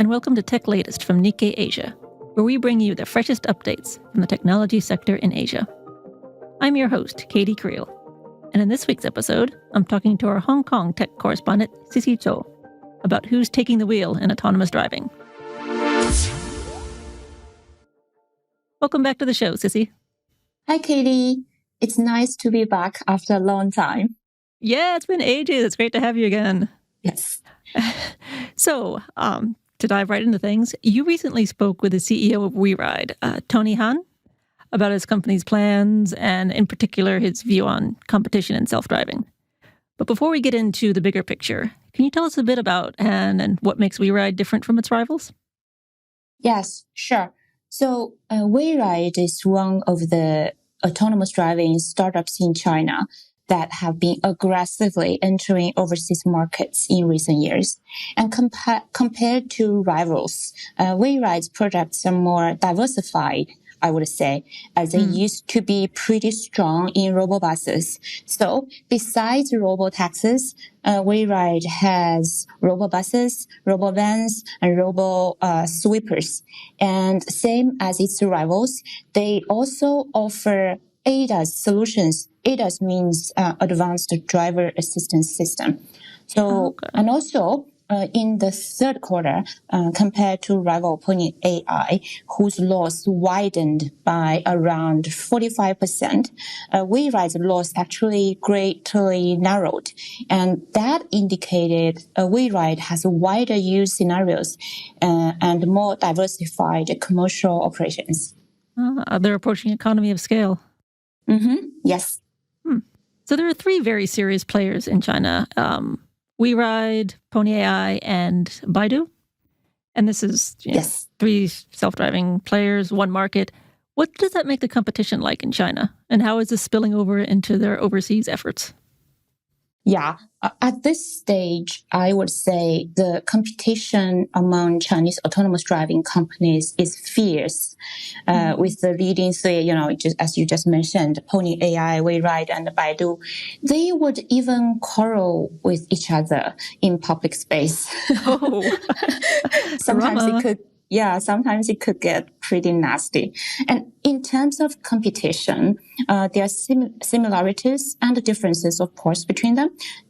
and welcome to Tech Latest from Nikkei Asia, where we bring you the freshest updates from the technology sector in Asia. I'm your host, Katey Creel, and in this week's episode, I'm talking to our Hong Kong tech correspondent, Cissy Zhou, about who's taking the wheel in autonomous driving. Welcome back to the show, Cissy. Hi, Katey. It's nice to be back after a long time. Yeah, it's been ages. It's great to have you again. Yes. So, to dive right into things, you recently spoke with the CEO of WeRide, Tani, about his company's plans and, in particular, his view on competition in self-driving. But before we get into the bigger picture, can you tell us a bit about and what makes WeRide different from its rivals? Yes, sure. So, WeRide is one of the autonomous driving startups in China that have been aggressively entering overseas markets in recent years. And compared to rivals, WeRide's projects are more diversified, I would say, as they used to be pretty strong in robobuses. So besides robotaxis, WeRide has robobuses, robovans, and robo-sweepers. And same as its rivals, they also offer ADAS solutions. ADAS means Advanced Driver Assistance System. So, and also in the third quarter, compared to rival Pony AI, whose loss widened by around 45%, WeRide's loss actually greatly narrowed. And that indicated WeRide has wider use scenarios and more diversified commercial operations. They're approaching economy of scale. Yes. So there are three very serious players in China, WeRide, Pony AI, and Baidu. And this is three self-driving players, one market. What does that make the competition like in China? And how is this spilling over into their overseas efforts? Yeah, at this stage, I would say the competition among Chinese autonomous driving companies is fierce, with the leading three, as you just mentioned, Pony AI, WeRide, and Baidu. They would even quarrel with each other in public space. Oh, sometimes it could get pretty nasty. And in terms of competition, there are similarities and differences, of course, between them.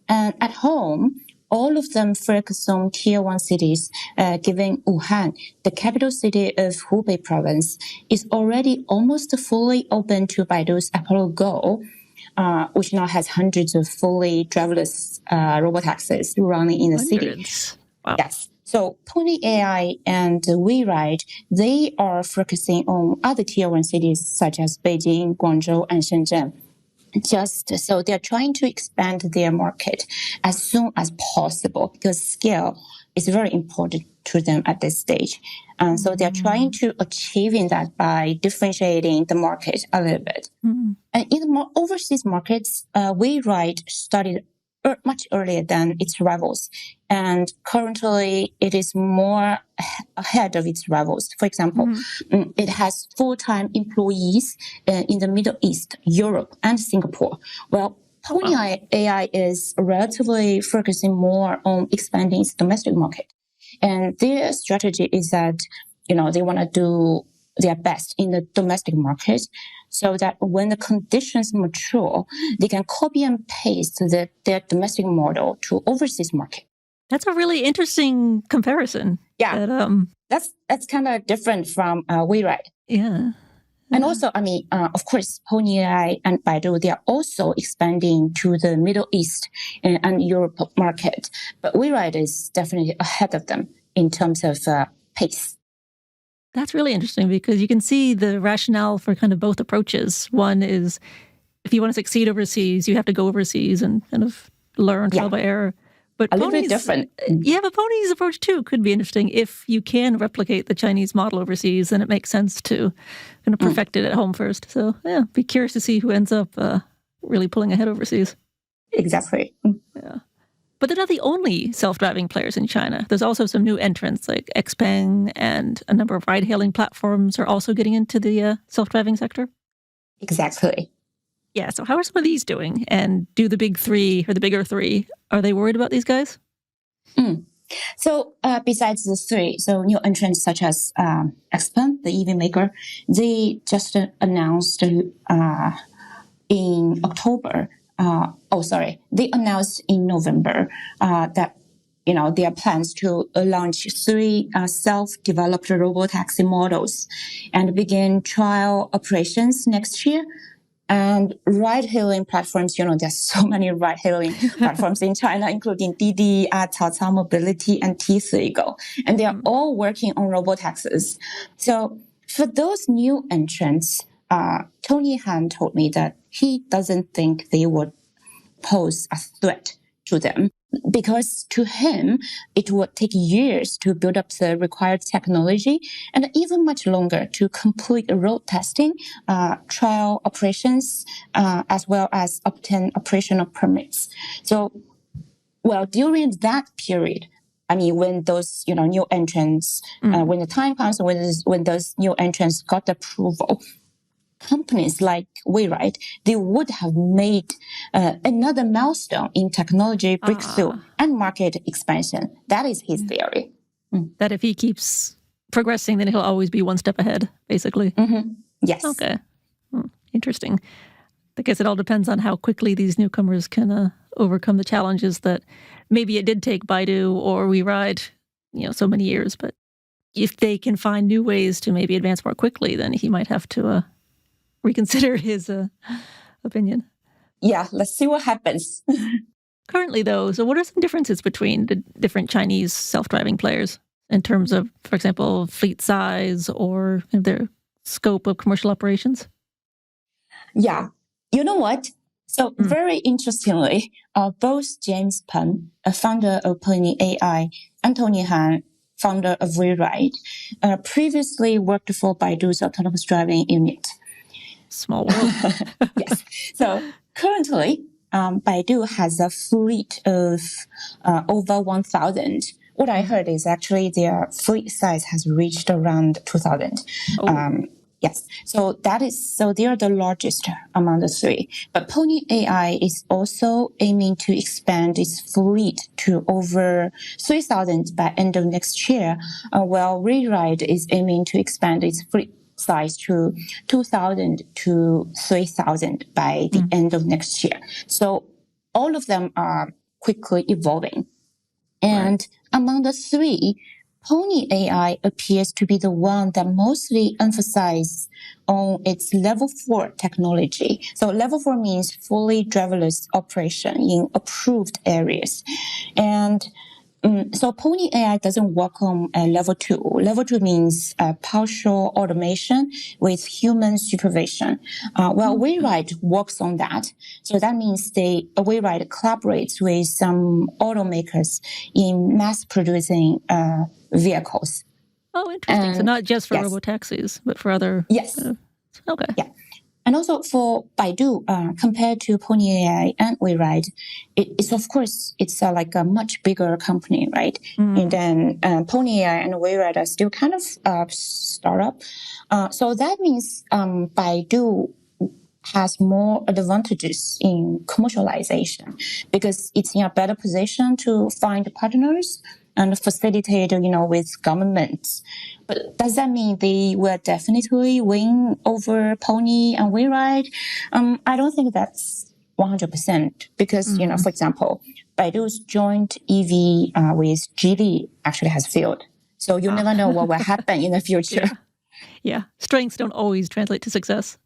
And at home, all of them focus on tier one cities, given Wuhan, the capital city of Hubei province, is already almost fully open to Baidu's Apollo Go, which now has hundreds of fully driverless robotaxis running in the city. Wow. Yes. So Pony AI and WeRide, they are focusing on other tier one cities such as Beijing, Guangzhou, and Shenzhen. So they're trying to expand their market as soon as possible because scale is very important to them at this stage. So they're trying to achieving that by differentiating the market a little bit. And in the more overseas markets, WeRide started much earlier than its rivals. And currently, it is more ahead of its rivals. For example, it has full-time employees in the Middle East, Europe, and Singapore. Well, Pony AI is relatively focusing more on expanding its domestic market. And their strategy is that, they want to do their best in the domestic market so that when the conditions mature, they can copy and paste their domestic model to overseas market. That's a really interesting comparison. Yeah, that's kind of different from WeRide. Yeah. And also, of course, Pony AI and Baidu, they are also expanding to the Middle East and Europe market. But WeRide is definitely ahead of them in terms of pace. That's really interesting because you can see the rationale for kind of both approaches. One is if you want to succeed overseas, you have to go overseas and kind of learn trial by error. But a little bit different. Yeah, but Pony's approach too could be interesting. If you can replicate the Chinese model overseas, then it makes sense to kind of perfect it at home first. So yeah, be curious to see who ends up really pulling ahead overseas. Exactly. Yeah. But they're not the only self-driving players in China. There's also some new entrants like XPeng, and a number of ride-hailing platforms are also getting into the self-driving sector. Exactly. Yeah, so how are some of these doing? And do the big three or the bigger three, are they worried about these guys? So besides the three, so new entrants such as XPeng, the EV maker, they just announced in October. They announced in November that their plans to launch three self-developed robotaxi models and begin trial operations next year. And ride-hailing platforms, there's so many ride-hailing platforms in China, including Didi, Cao Mobility, and T3Go. And they are all working on robotaxis. So for those new entrants, Tony Han told me that he doesn't think they would pose a threat to them, because to him, it would take years to build up the required technology and even much longer to complete road testing, trial operations, as well as obtain operational permits. So, during that period, when those, new entrants, when the time comes, when those new entrants got approval, companies like WeRide, they would have made another milestone in technology breakthrough and market expansion. That is his theory. That if he keeps progressing, then he'll always be one step ahead, basically. Mm-hmm. Yes. Okay. Interesting. I guess it all depends on how quickly these newcomers can overcome the challenges that maybe it did take Baidu or WeRide, so many years. But if they can find new ways to maybe advance more quickly, then he might have to reconsider his opinion. Yeah, let's see what happens. Currently, though, so what are some differences between the different Chinese self-driving players in terms of, for example, fleet size or their scope of commercial operations? Yeah, you know what? So very interestingly, both James Peng, a founder of Pony AI, and Tony Han, founder of WeRide, previously worked for Baidu's autonomous driving unit. Small world. Yes. So currently, Baidu has a fleet of over 1,000. What I heard is actually their fleet size has reached around 2,000. Yes. So they are the largest among the three. But Pony AI is also aiming to expand its fleet to over 3,000 by end of next year, while WeRide is aiming to expand its fleet size to 2,000 to 3,000 by the end of next year. So all of them are quickly evolving. And among the three, Pony AI appears to be the one that mostly emphasizes on its level 4 technology. So level 4 means fully driverless operation in approved areas. And so Pony AI doesn't work on level 2. Level 2 means partial automation with human supervision. WeRide works on that. So that means WeRide collaborates with some automakers in mass producing vehicles. Oh, interesting. So not just for robotaxis, but for other... Yes. Okay. Yeah. And also for Baidu, compared to Pony AI and WeRide, it's like a much bigger company, right? And then Pony AI and WeRide are still kind of startup. So that means Baidu has more advantages in commercialization because it's in a better position to find partners and facilitate, with governments. But does that mean they will definitely win over Pony and WeRide? I don't think that's 100% because, for example, Baidu's joint EV with Geely actually has failed. So you never know what will happen in the future. Yeah. Strengths don't always translate to success.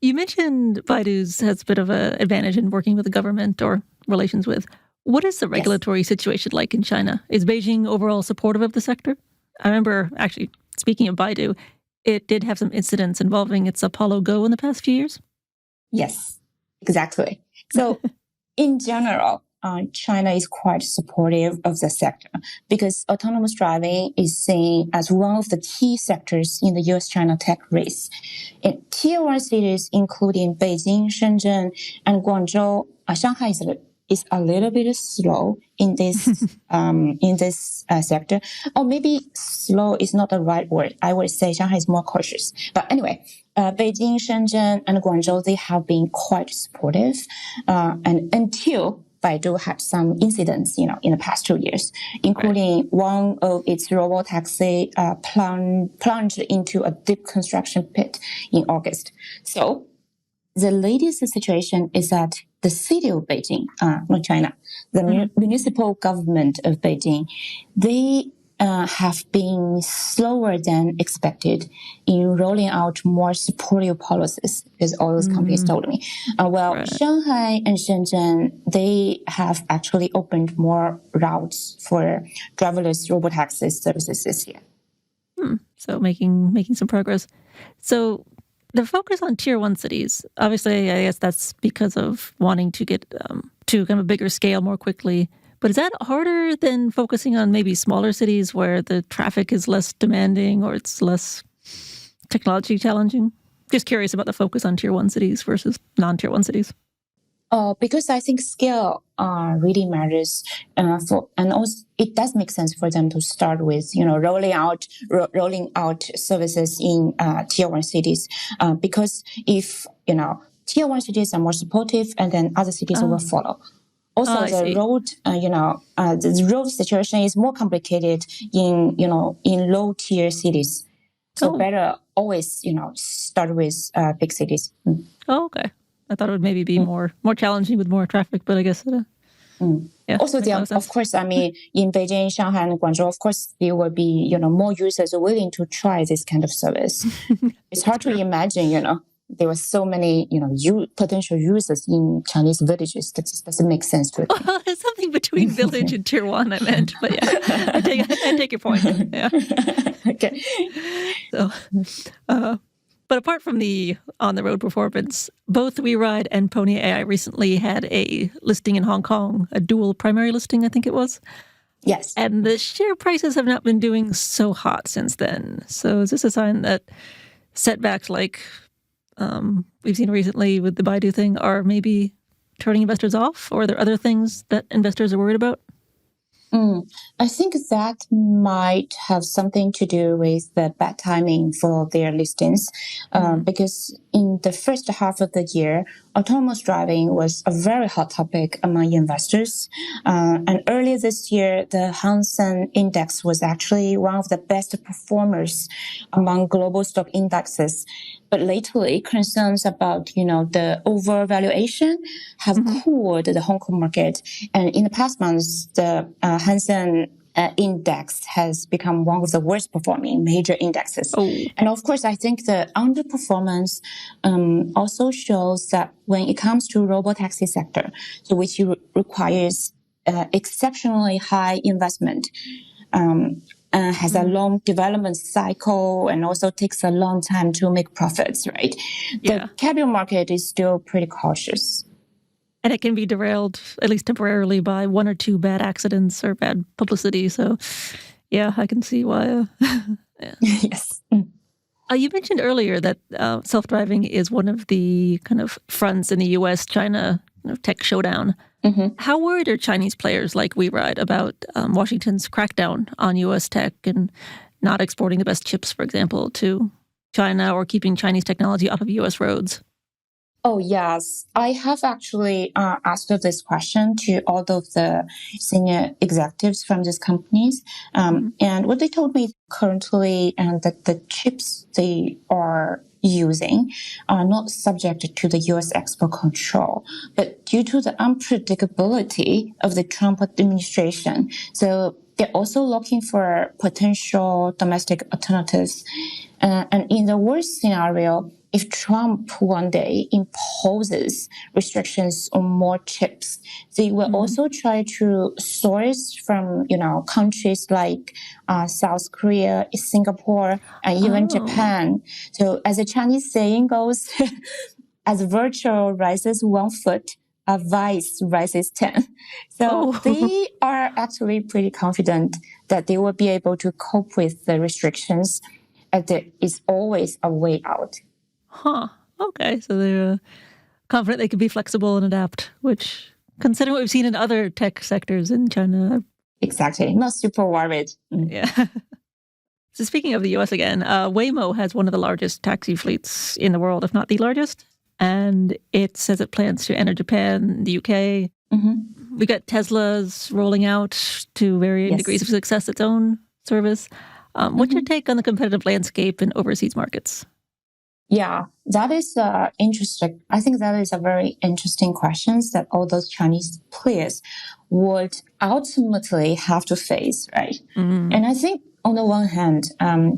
You mentioned Baidu's has a bit of an advantage in working with the government or relations with. What is the regulatory situation like in China? Is Beijing overall supportive of the sector? I remember, actually, speaking of Baidu, it did have some incidents involving its Apollo Go in the past few years. Yes, exactly. So in general, China is quite supportive of the sector because autonomous driving is seen as one of the key sectors in the US-China tech race. In tier 1 cities, including Beijing, Shenzhen, and Guangzhou, Shanghai is a little bit slow in this sector, or maybe slow is not the right word. I would say Shanghai is more cautious. But anyway, Beijing, Shenzhen, and Guangzhou, they have been quite supportive, and until Baidu had some incidents, in the past 2 years, including one of its robotaxi plunged into a deep construction pit in August. So the latest situation is that the city of Beijing, not China, the municipal government of Beijing, they have been slower than expected in rolling out more supportive policies, as all those companies told me. Shanghai and Shenzhen, they have actually opened more routes for driverless robotaxi services this year. So making some progress. So the focus on tier one cities, obviously, I guess that's because of wanting to get to kind of a bigger scale more quickly. But is that harder than focusing on maybe smaller cities where the traffic is less demanding or it's less technology challenging? Just curious about the focus on tier one cities versus non-tier one cities. Because I think scale really matters, and also it does make sense for them to start with, rolling out services in tier one cities. Because if tier one cities are more supportive, and then other cities will follow. Also, the road situation is more complicated in low tier cities. So better always start with big cities. Oh, okay. I thought it would maybe be more challenging with more traffic, but I guess also, of course, in Beijing, Shanghai, and Guangzhou, of course, there will be more users willing to try this kind of service. It's hard to imagine, there were so many potential users in Chinese villages. That just doesn't make sense to me. Well, it's something between village and tier one, I meant, but yeah, I take your point. Yeah. Okay. So. But apart from the on-the-road performance, both WeRide and Pony AI recently had a listing in Hong Kong, a dual primary listing, I think it was. Yes. And the share prices have not been doing so hot since then. So is this a sign that setbacks like we've seen recently with the Baidu thing are maybe turning investors off? Or are there other things that investors are worried about? I think that might have something to do with the bad timing for their listings, because in the first half of the year, autonomous driving was a very hot topic among investors. And earlier this year, the Hang Seng Index was actually one of the best performers among global stock indexes. But lately, concerns about, the overvaluation have cooled the Hong Kong market. And in the past months, the Hang Seng index has become one of the worst performing major indexes. And of course, I think the underperformance also shows that when it comes to robotaxi sector, so which requires exceptionally high investment, has a long development cycle and also takes a long time to make profits, right? The capital market is still pretty cautious. And it can be derailed, at least temporarily, by one or two bad accidents or bad publicity. So, yeah, I can see why. Yes. You mentioned earlier that self-driving is one of the kind of fronts in the U.S.-China tech showdown. How worried are Chinese players like WeRide about Washington's crackdown on U.S. tech and not exporting the best chips, for example, to China or keeping Chinese technology off of U.S. roads? Oh, yes. I have actually asked this question to all of the senior executives from these companies. And what they told me currently, and that the chips they are using are not subject to the U.S. export control, but due to the unpredictability of the Trump administration. So they're also looking for potential domestic alternatives. And in the worst scenario, if Trump one day imposes restrictions on more chips, they will also try to source from, countries like South Korea, Singapore, and even Japan. So as a Chinese saying goes, as virtual rises 1 foot, vice rises 10. So they are actually pretty confident that they will be able to cope with the restrictions, as there is always a way out. Okay. So they're confident they can be flexible and adapt, which, considering what we've seen in other tech sectors in China. Exactly. Not super worried. Yeah. So speaking of the U.S. again, Waymo has one of the largest taxi fleets in the world, if not the largest. And it says it plans to enter Japan, the UK. We got Tesla's rolling out to varying degrees of success its own service. What's your take on the competitive landscape in overseas markets? Yeah, that is interesting. I think that is a very interesting question that all those Chinese players would ultimately have to face, right? And I think on the one hand,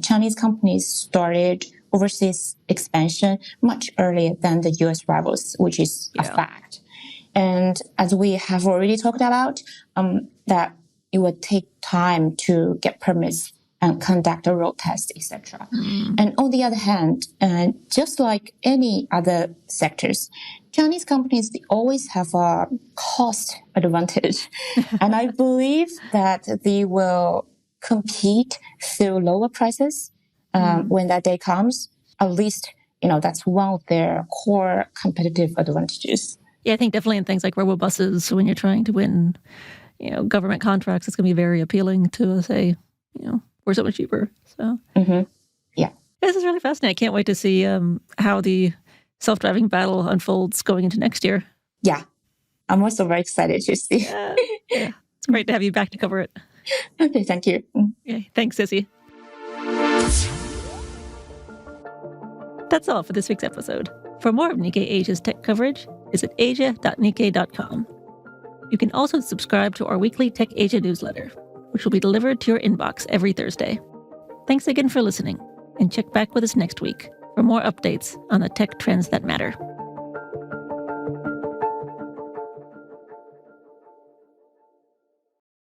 Chinese companies started overseas expansion much earlier than the US rivals, which is a fact. And as we have already talked about, that it would take time to get permits and conduct a road test, etc. And on the other hand, just like any other sectors, Chinese companies, they always have a cost advantage. And I believe that they will compete through lower prices when that day comes. At least, that's one of their core competitive advantages. Yeah, I think definitely in things like robo-buses, when you're trying to win, government contracts, it's going to be very appealing to say, we're so much cheaper. So, yeah, this is really fascinating. I can't wait to see how the self-driving battle unfolds going into next year. Yeah, I'm also very excited to see. Yeah, it's great to have you back to cover it. Okay, thank you. Okay, thanks, Cissy. That's all for this week's episode. For more of Nikkei Asia's tech coverage, visit asia.nikkei.com. You can also subscribe to our weekly Tech Asia newsletter, which will be delivered to your inbox every Thursday. Thanks again for listening, and check back with us next week for more updates on the tech trends that matter.